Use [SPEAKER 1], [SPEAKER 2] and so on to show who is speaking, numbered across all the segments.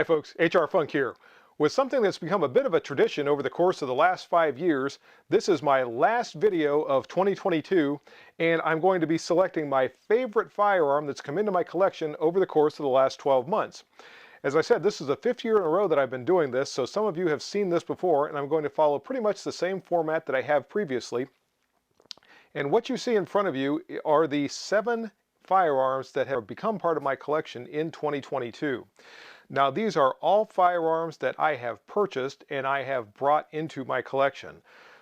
[SPEAKER 1] Hi folks, HR Funk here. With something that's become a bit of a tradition over the course of the last 5 years, this is my last video of 2022, and I'm going to be selecting my favorite firearm that's come into my collection over the course of the last 12 months. As I said, this is the 5th year in a row that I've been doing this, so some of you have seen this before, and I'm going to follow pretty much the same format that I have previously. And what you see in front of you are the 7 firearms that have become part of my collection in 2022. Now, these are all firearms that I have purchased and I have brought into my collection.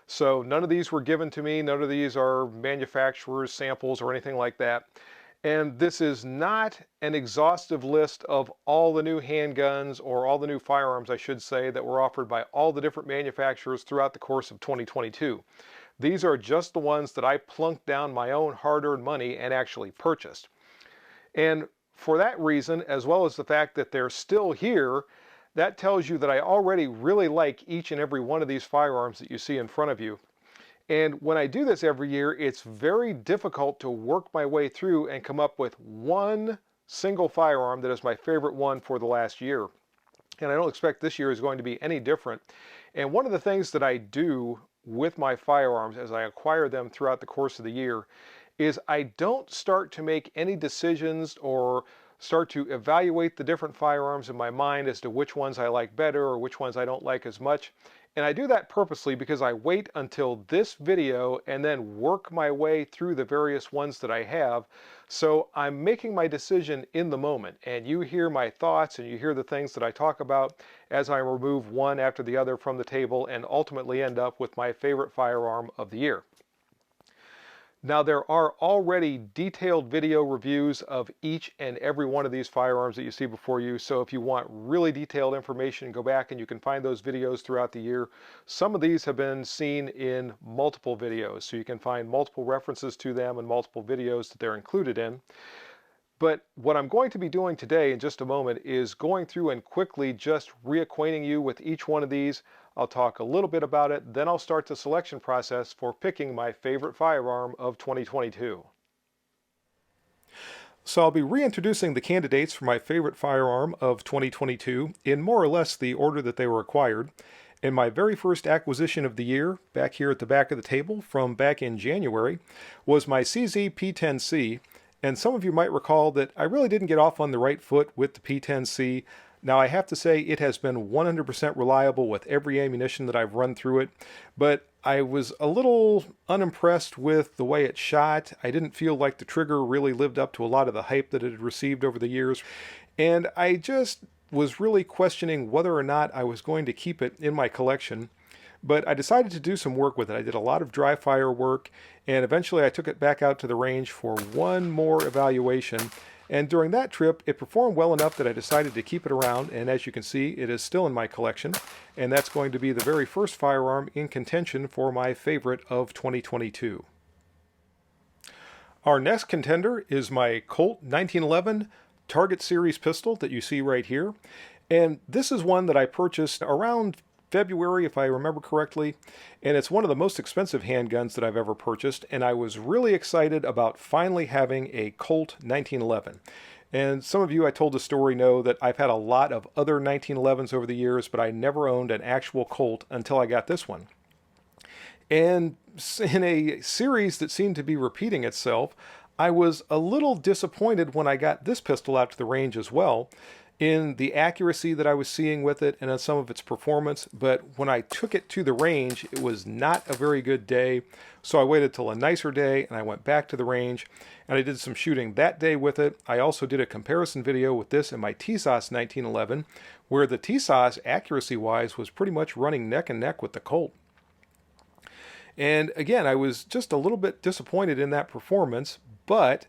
[SPEAKER 1] So none of these were given to me, none of these are manufacturer's samples or anything like that. And this is not an exhaustive list of all the new handguns or all the new firearms, I should say, that were offered by all the different manufacturers throughout the course of 2022. These are just the ones that I plunked down my own hard-earned money and actually purchased. And for that reason, as well as the fact that they're still here, that tells you that I already really like each and every one of these firearms that you see in front of you. And when I do this every year, it's very difficult to work my way through and come up with one single firearm that is my favorite one for the last year. And I don't expect this year is going to be any different. And one of the things that I do with my firearms as I acquire them throughout the course of the year is I don't start to make any decisions or start to evaluate the different firearms in my mind as to which ones I like better or which ones I don't like as much. And I do that purposely because I wait until this video and then work my way through the various ones that I have. So I'm making my decision in the moment, and you hear my thoughts and you hear the things that I talk about as I remove one after the other from the table and ultimately end up with my favorite firearm of the year. Now, there are already detailed video reviews of each and every one of these firearms that you see before you, so if you want really detailed information, go back and you can find those videos throughout the year. Some of these have been seen in multiple videos, so you can find multiple references to them and multiple videos that they're included in. But what I'm going to be doing today in just a moment is going through and quickly just reacquainting you with each one of these. I'll talk a little bit about it, then I'll start the selection process for picking my favorite firearm of 2022. So I'll be reintroducing the candidates for my favorite firearm of 2022 in more or less the order that they were acquired. And my very first acquisition of the year, back here at the back of the table from back in January, was my CZ P10C. And some of you might recall that I really didn't get off on the right foot with the P10C. Now, I have to say it has been 100% reliable with every ammunition that I've run through it, but I was a little unimpressed with the way it shot. I didn't feel like the trigger really lived up to a lot of the hype that it had received over the years, and I just was really questioning whether or not I was going to keep it in my collection. But I decided to do some work with it. I did a lot of dry fire work, and eventually I took it back out to the range for one more evaluation. And during that trip, it performed well enough that I decided to keep it around, and as you can see, it is still in my collection, and that's going to be the very first firearm in contention for my favorite of 2022. Our next contender is my Colt 1911 Target Series pistol that you see right here, and this is one that I purchased around February, if I remember correctly, and it's one of the most expensive handguns that I've ever purchased, and I was really excited about finally having a Colt 1911. And some of you I told the story know that I've had a lot of other 1911s over the years, but I never owned an actual Colt until I got this one. And in a series that seemed to be repeating itself, I was a little disappointed when I got this pistol out to the range as well, in the accuracy that I was seeing with it and in some of its performance, but when I took it to the range, it was not a very good day, so I waited till a nicer day and I went back to the range and I did some shooting that day with it. I also did a comparison video with this and my TSOS 1911, where the TSOS accuracy-wise was pretty much running neck and neck with the Colt. And again, I was just a little bit disappointed in that performance, but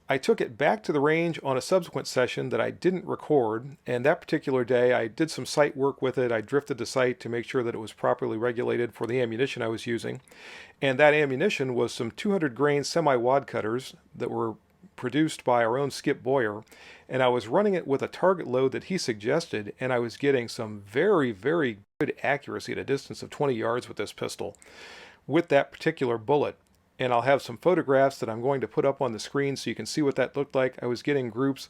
[SPEAKER 1] I took it back to the range on a subsequent session that I didn't record, and that particular day I did some sight work with it. I drifted the sight to make sure that it was properly regulated for the ammunition I was using, and that ammunition was some 200 grain semi-wad cutters that were produced by our own Skip Boyer, and I was running it with a target load that he suggested, and I was getting some very, very good accuracy at a distance of 20 yards with this pistol with that particular bullet. And I'll have some photographs that I'm going to put up on the screen so you can see what that looked like. I was getting groups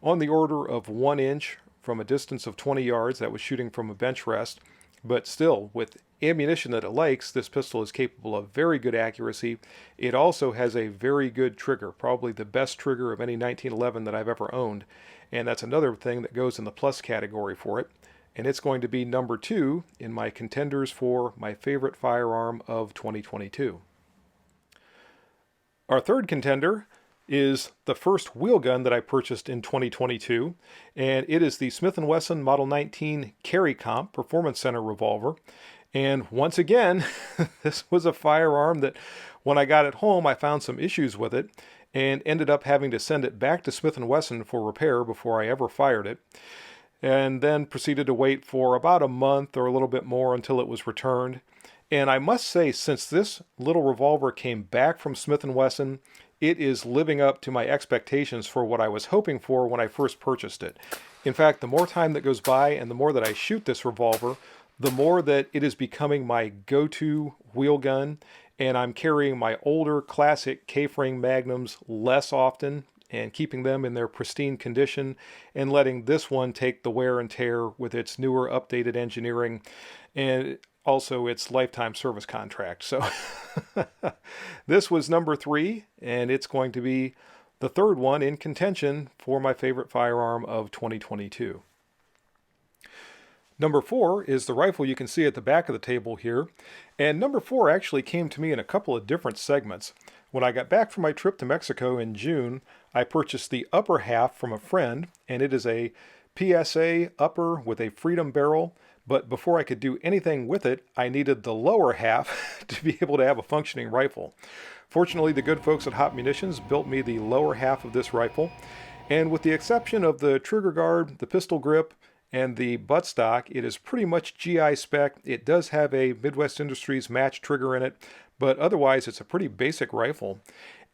[SPEAKER 1] on the order of 1 inch from a distance of 20 yards. That was shooting from a bench rest. But still, with ammunition that it likes, this pistol is capable of very good accuracy. It also has a very good trigger, probably the best trigger of any 1911 that I've ever owned. And that's another thing that goes in the plus category for it. And it's going to be number 2 in my contenders for my favorite firearm of 2022. Our third contender is the first wheel gun that I purchased in 2022, and it is the Smith & Wesson Model 19 Carry Comp Performance Center revolver. And once again, this was a firearm that when I got it home, I found some issues with it and ended up having to send it back to Smith & Wesson for repair before I ever fired it, and then proceeded to wait for about a month or a little bit more until it was returned. And I must say, since this little revolver came back from Smith & Wesson, it is living up to my expectations for what I was hoping for when I first purchased it. In fact, the more time that goes by and the more that I shoot this revolver, the more that it is becoming my go-to wheel gun, and I'm carrying my older classic K-frame Magnums less often and keeping them in their pristine condition and letting this one take the wear and tear with its newer updated engineering and also its lifetime service contract. So this was number 3, and it's going to be the third one in contention for my favorite firearm of 2022. Number 4 is the rifle you can see at the back of the table here. And number 4 actually came to me in a couple of different segments. When I got back from my trip to Mexico in June, I purchased the upper half from a friend, and it is a PSA upper with a Freedom barrel. But before I could do anything with it, I needed the lower half to be able to have a functioning rifle. Fortunately, the good folks at Hot Munitions built me the lower half of this rifle. And with the exception of the trigger guard, the pistol grip, and the buttstock, it is pretty much GI spec. It does have a Midwest Industries match trigger in it, but otherwise it's a pretty basic rifle.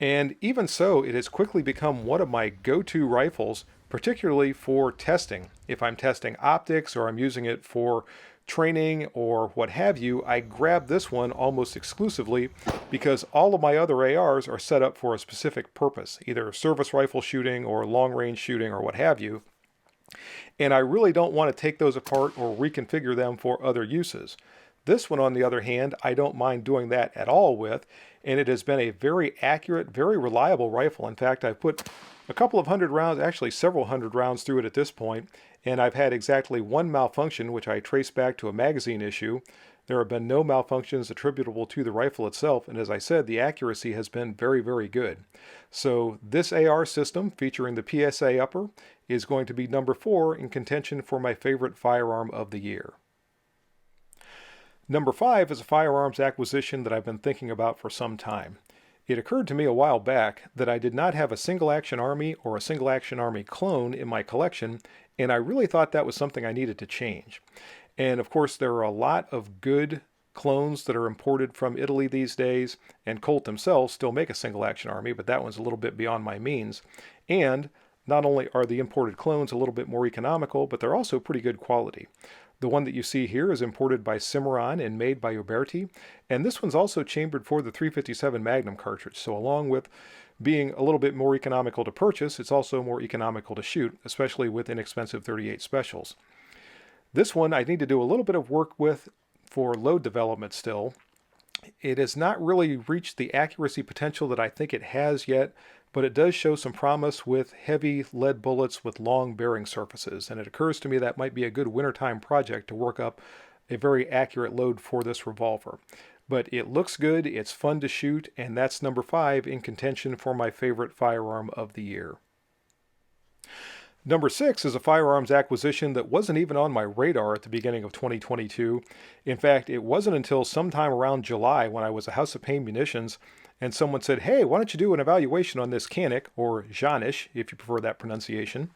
[SPEAKER 1] And even so, it has quickly become one of my go-to rifles, particularly for testing. If I'm testing optics or I'm using it for training or what have you, I grab this one almost exclusively because all of my other ARs are set up for a specific purpose, either service rifle shooting or long-range shooting or what have you. And I really don't want to take those apart or reconfigure them for other uses. This one, on the other hand, I don't mind doing that at all with, and it has been a very accurate, very reliable rifle. In fact, I've put a couple of hundred rounds, actually several hundred rounds through it at this point, and I've had exactly one malfunction, which I trace back to a magazine issue. There have been no malfunctions attributable to the rifle itself, and as I said, the accuracy has been very, very good. So this AR system, featuring the PSA upper, is going to be number 4 in contention for my favorite firearm of the year. Number 5 is a firearms acquisition that I've been thinking about for some time. It occurred to me a while back that I did not have a Single Action Army or a Single Action Army clone in my collection, and I really thought that was something I needed to change. And of course, there are a lot of good clones that are imported from Italy these days, and Colt themselves still make a Single Action Army, but that one's a little bit beyond my means. And not only are the imported clones a little bit more economical, but they're also pretty good quality. The one that you see here is imported by Cimarron and made by Uberti, and this one's also chambered for the .357 Magnum cartridge. So along with being a little bit more economical to purchase, it's also more economical to shoot, especially with inexpensive .38 specials. This one I need to do a little bit of work with for load development still. It has not really reached the accuracy potential that I think it has yet, but it does show some promise with heavy lead bullets with long bearing surfaces, and it occurs to me that might be a good wintertime project to work up a very accurate load for this revolver. But it looks good, it's fun to shoot, and that's number 5 in contention for my favorite firearm of the year. Number 6 is a firearms acquisition that wasn't even on my radar at the beginning of 2022. In fact, it wasn't until sometime around July when I was at House of Pain Munitions and someone said, "Hey, why don't you do an evaluation on this Canik," or Janisch, if you prefer that pronunciation.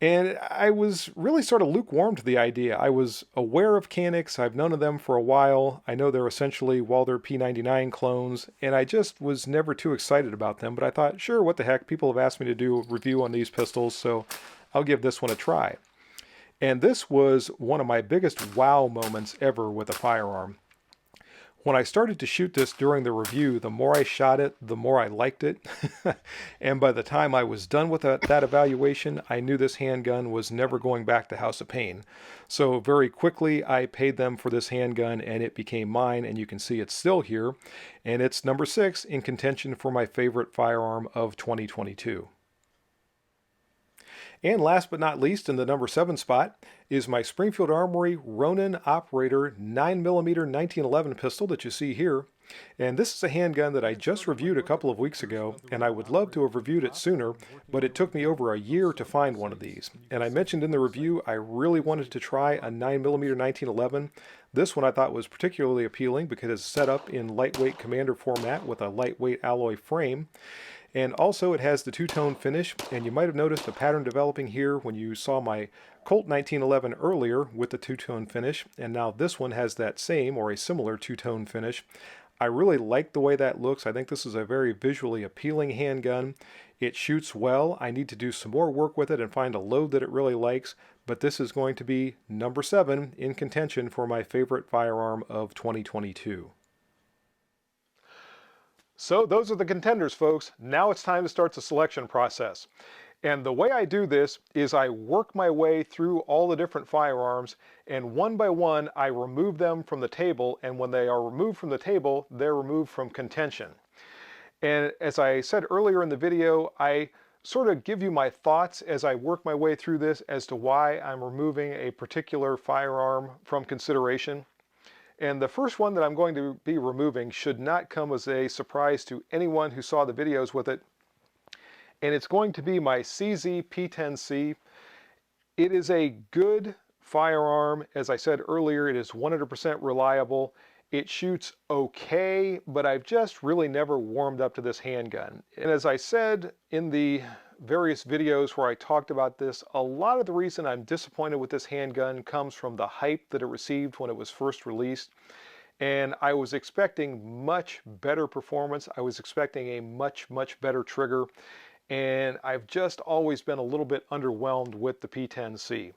[SPEAKER 1] And I was really sort of lukewarm to the idea. I was aware of Caniks, I've known of them for a while. I know they're essentially Walther P99 clones, and I just was never too excited about them. But I thought, sure, what the heck, people have asked me to do a review on these pistols, so I'll give this one a try. And this was one of my biggest wow moments ever with a firearm. When I started to shoot this during the review, the more I shot it, the more I liked it. And by the time I was done with that evaluation, I knew this handgun was never going back to House of Pain. So very quickly, I paid them for this handgun and it became mine, and you can see it's still here. And it's number 6 in contention for my favorite firearm of 2022. And last but not least, in the number 7 spot, is my Springfield Armory Ronin Operator 9mm 1911 pistol that you see here. And this is a handgun that I just reviewed a couple of weeks ago, and I would love to have reviewed it sooner, but it took me over a year to find one of these. And I mentioned in the review I really wanted to try a 9mm 1911. This one I thought was particularly appealing because it's set up in lightweight commander format with a lightweight alloy frame. And also it has the two-tone finish, and you might have noticed a pattern developing here when you saw my Colt 1911 earlier with the two-tone finish, and now this one has that same or a similar two-tone finish. I really like the way that looks. I think this is a very visually appealing handgun. It shoots well. I need to do some more work with it and find a load that it really likes, but this is going to be number 7 in contention for my favorite firearm of 2022. So those are the contenders, folks. Now it's time to start the selection process. And the way I do this is I work my way through all the different firearms, and one by one I remove them from the table, and when they are removed from the table, they're removed from contention. And as I said earlier in the video, I sort of give you my thoughts as I work my way through this as to why I'm removing a particular firearm from consideration. And the first one that I'm going to be removing should not come as a surprise to anyone who saw the videos with it. And it's going to be my CZ P10C. It is a good firearm. As I said earlier, it is 100% reliable. It shoots okay, but I've just really never warmed up to this handgun. And as I said in the various videos where I talked about this, a lot of the reason I'm disappointed with this handgun comes from the hype that it received when it was first released. And I was expecting much better performance. I was expecting a much better trigger. And I've just always been a little bit underwhelmed with the P10C.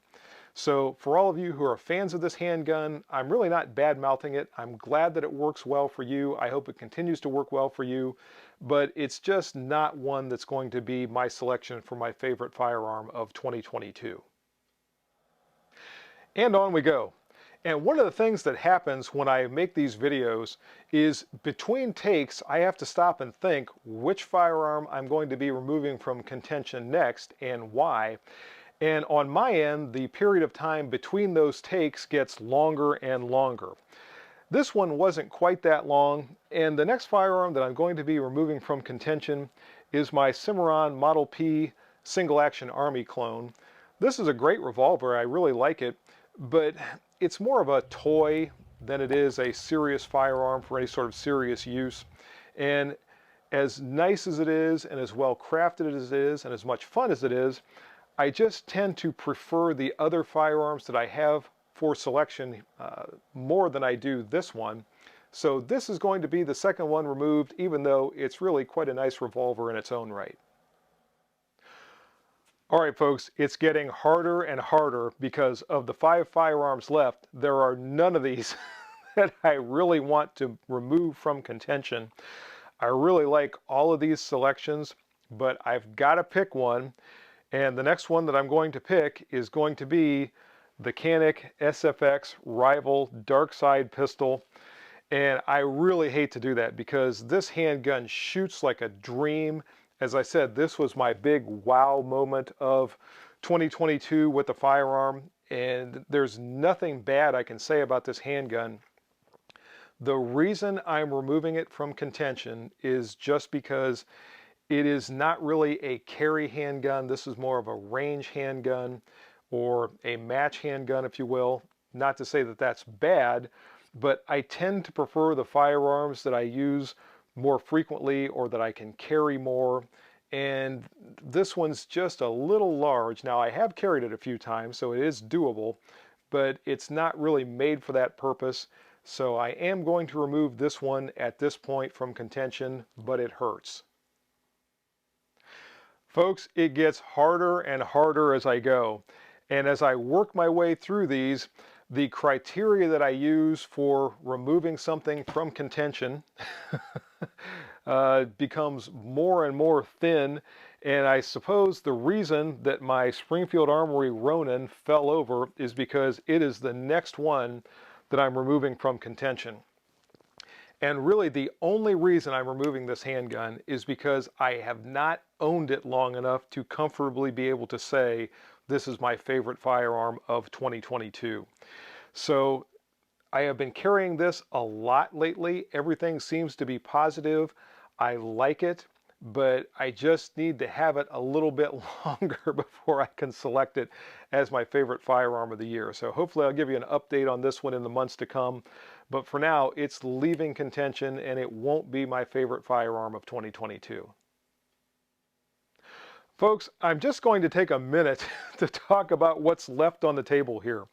[SPEAKER 1] So for all of you who are fans of this handgun, I'm really not bad-mouthing it. I'm glad that it works well for you. I hope it continues to work well for you, but it's just not one that's going to be my selection for my favorite firearm of 2022. And on we go. And one of the things that happens when I make these videos is between takes, I have to stop and think which firearm I'm going to be removing from contention next and why. And on my end, the period of time between those takes gets longer and longer. This one wasn't quite that long, and the next firearm that I'm going to be removing from contention is my Cimarron Model P Single Action Army clone. This is a great revolver, I really like it, but it's more of a toy than it is a serious firearm for any sort of serious use. And as nice as it is, and as well crafted as it is, and as much fun as it is, I just tend to prefer the other firearms that I have for selection more than I do this one. So this is going to be the second one removed, even though it's really quite a nice revolver in its own right. All right, folks, it's getting harder and harder because of the 5 firearms left. There are none of these that I really want to remove from contention. I really like all of these selections, but I've got to pick one. And the next one that I'm going to pick is going to be the Canik SFX Rival Dark Side pistol. And I really hate to do that because this handgun shoots like a dream. As I said, this was my big wow moment of 2022 with the firearm, and there's nothing bad I can say about this handgun. The reason I'm removing it from contention is just because it is not really a carry handgun. This is more of a range handgun or a match handgun, if you will. Not to say that that's bad, but I tend to prefer the firearms that I use more frequently or that I can carry more. And this one's just a little large. Now, I have carried it a few times, so it is doable, but it's not really made for that purpose. So I am going to remove this one at this point from contention, but it hurts. Folks, it gets harder and harder as I go. And as I work my way through these, the criteria that I use for removing something from contention becomes more and more thin. And I suppose the reason that my Springfield Armory Ronin fell over is because it is the next one that I'm removing from contention. And really the only reason I'm removing this handgun is because I have not owned it long enough to comfortably be able to say this is my favorite firearm of 2022. So I have been carrying this a lot lately. Everything seems to be positive. I like it, but I just need to have it a little bit longer before I can select it as my favorite firearm of the year. So hopefully I'll give you an update on this one in the months to come. But for now, it's leaving contention and it won't be my favorite firearm of 2022. Folks, I'm just going to take a minute to talk about what's left on the table here.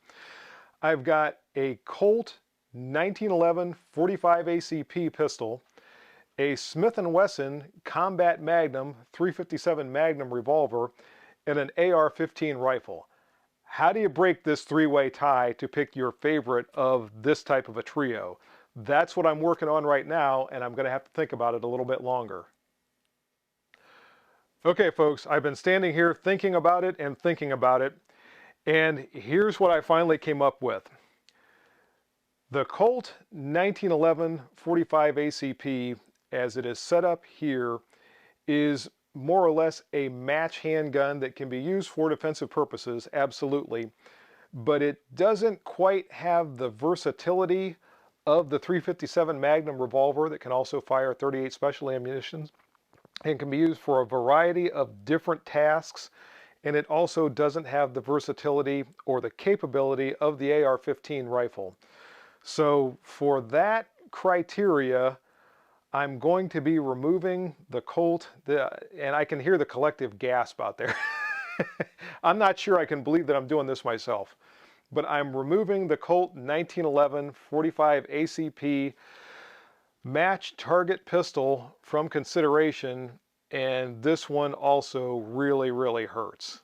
[SPEAKER 1] I've got a Colt 1911 45 ACP pistol, a Smith & Wesson Combat Magnum 357 Magnum revolver, and an AR-15 rifle. How do you break this three-way tie to pick your favorite of this type of a trio? That's what I'm working on right now, and I'm going to have to think about it a little bit longer. Okay, folks, I've been standing here thinking about it, and here's what I finally came up with. The Colt 1911 45 ACP, as it is set up here, is more or less a match handgun that can be used for defensive purposes, absolutely, but it doesn't quite have the versatility of the 357 Magnum revolver that can also fire 38 special ammunitions and can be used for a variety of different tasks. And it also doesn't have the versatility or the capability of the AR-15 rifle. So for that criteria, I'm going to be removing the Colt, and I can hear the collective gasp out there. I'm not sure I can believe that I'm doing this myself, but I'm removing the Colt 1911 45 ACP match target pistol from consideration, and this one also really, really hurts.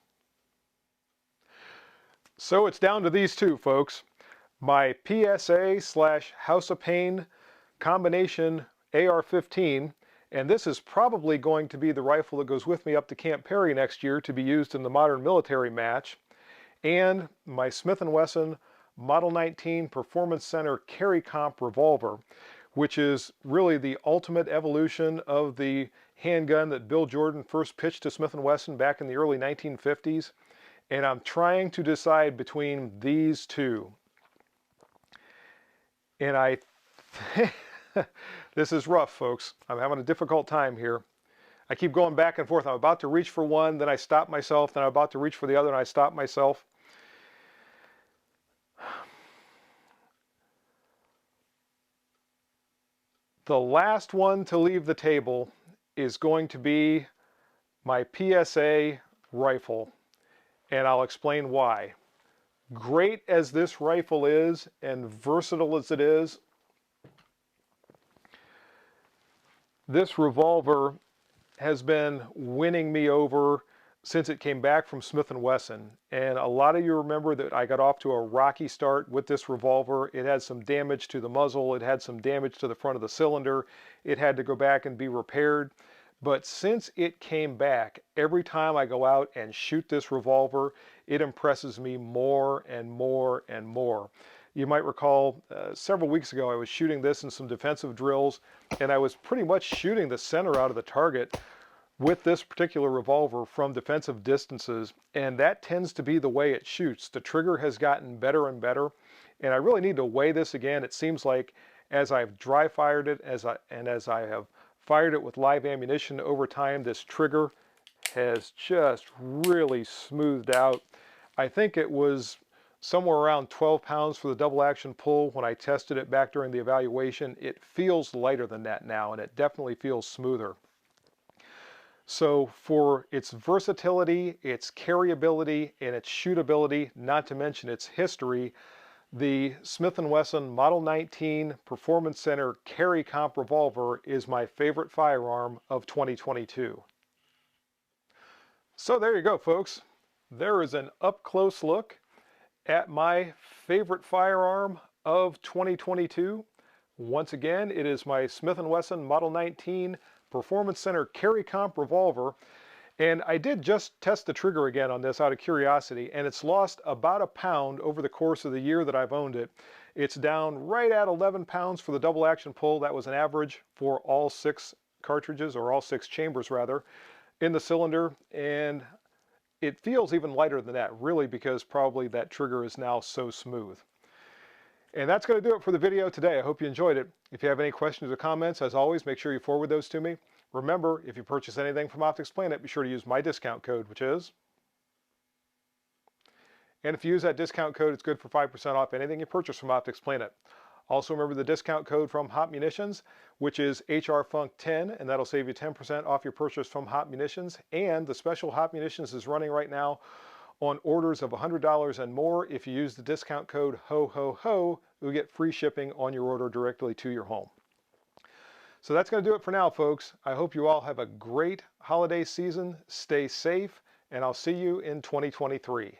[SPEAKER 1] So it's down to these two, folks. My PSA/House of Pain combination AR-15, and this is probably going to be the rifle that goes with me up to Camp Perry next year to be used in the modern military match, and my Smith & Wesson Model 19 Performance Center Carry Comp revolver, which is really the ultimate evolution of the handgun that Bill Jordan first pitched to Smith & Wesson back in the early 1950s. And I'm trying to decide between these two. And this is rough, folks. I'm having a difficult time here. I keep going back and forth. I'm about to reach for one, then I stop myself, then I'm about to reach for the other, and I stop myself. The last one to leave the table is going to be my PSA rifle, and I'll explain why. Great as this rifle is and versatile as it is, this revolver has been winning me over since it came back from Smith & Wesson. And a lot of you remember that I got off to a rocky start with this revolver. It had some damage to the muzzle. It had some damage to the front of the cylinder. It had to go back and be repaired. But since it came back, every time I go out and shoot this revolver, it impresses me more and more and more. You might recall several weeks ago I was shooting this in some defensive drills, and I was pretty much shooting the center out of the target with this particular revolver from defensive distances, and that tends to be the way it shoots. The trigger has gotten better and better, and I really need to weigh this again. It seems like as I've dry fired it as I have fired it with live ammunition over time, this trigger has just really smoothed out. I think it was somewhere around 12 pounds for the double action pull when I tested it back during the evaluation. It feels lighter than that now, and it definitely feels smoother. So for its versatility, its carryability, and its shootability, not to mention its history, the Smith & Wesson Model 19 Performance Center Carry Comp revolver is my favorite firearm of 2022. So there you go, folks. There is an up-close look at my favorite firearm of 2022. Once again, it is my Smith & Wesson Model 19 Performance Center Carry Comp revolver. And I did just test the trigger again on this out of curiosity, and it's lost about a pound over the course of the year that I've owned it. It's down right at 11 pounds for the double action pull. That was an average for all 6 cartridges, or all 6 chambers rather, in the cylinder. And it feels even lighter than that, really, because probably that trigger is now so smooth. And that's going to do it for the video today. I hope you enjoyed it. If you have any questions or comments, as always, make sure you forward those to me. Remember, if you purchase anything from Optics Planet, be sure to use my discount code, which is... And if you use that discount code, it's good for 5% off anything you purchase from Optics Planet. Also remember the discount code from Hot Munitions, which is HRFUNK10, and that'll save you 10% off your purchase from Hot Munitions. And the special Hot Munitions is running right now on orders of $100 and more. If you use the discount code HOHOHO, you'll get free shipping on your order directly to your home. So that's going to do it for now, folks. I hope you all have a great holiday season. Stay safe, and I'll see you in 2023.